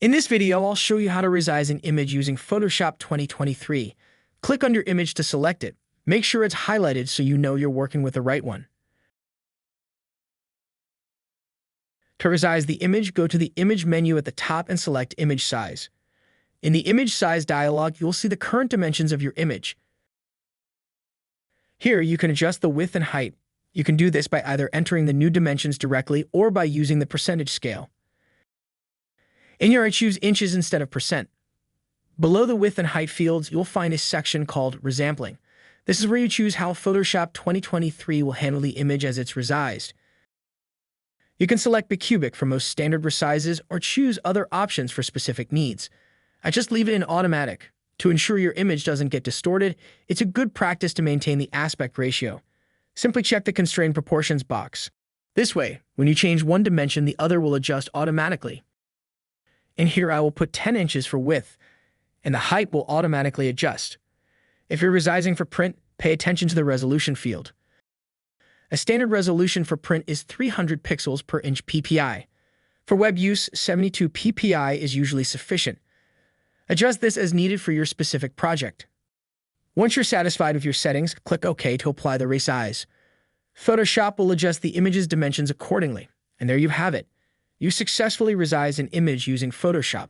In this video, I'll show you how to resize an image using Photoshop 2023. Click on your image to select it. Make sure it's highlighted so you know you're working with the right one. To resize the image, go to the Image menu at the top and select Image Size. In the Image Size dialog, you'll see the current dimensions of your image. Here, you can adjust the width and height. You can do this by either entering the new dimensions directly or by using the percentage scale. In here, I choose inches instead of percent. Below the width and height fields, you'll find a section called Resampling. This is where you choose how Photoshop 2023 will handle the image as it's resized. You can select bicubic for most standard resizes or choose other options for specific needs. I just leave it in automatic. To ensure your image doesn't get distorted, it's a good practice to maintain the aspect ratio. Simply check the Constrain Proportions box. This way, when you change one dimension, the other will adjust automatically. In here, I will put 10 inches for width, and the height will automatically adjust. If you're resizing for print, pay attention to the resolution field. A standard resolution for print is 300 pixels per inch ppi. For web use, 72 ppi is usually sufficient. Adjust this as needed for your specific project. Once you're satisfied with your settings, click OK to apply the resize. Photoshop will adjust the image's dimensions accordingly, and there you have it. You successfully resized an image using Photoshop.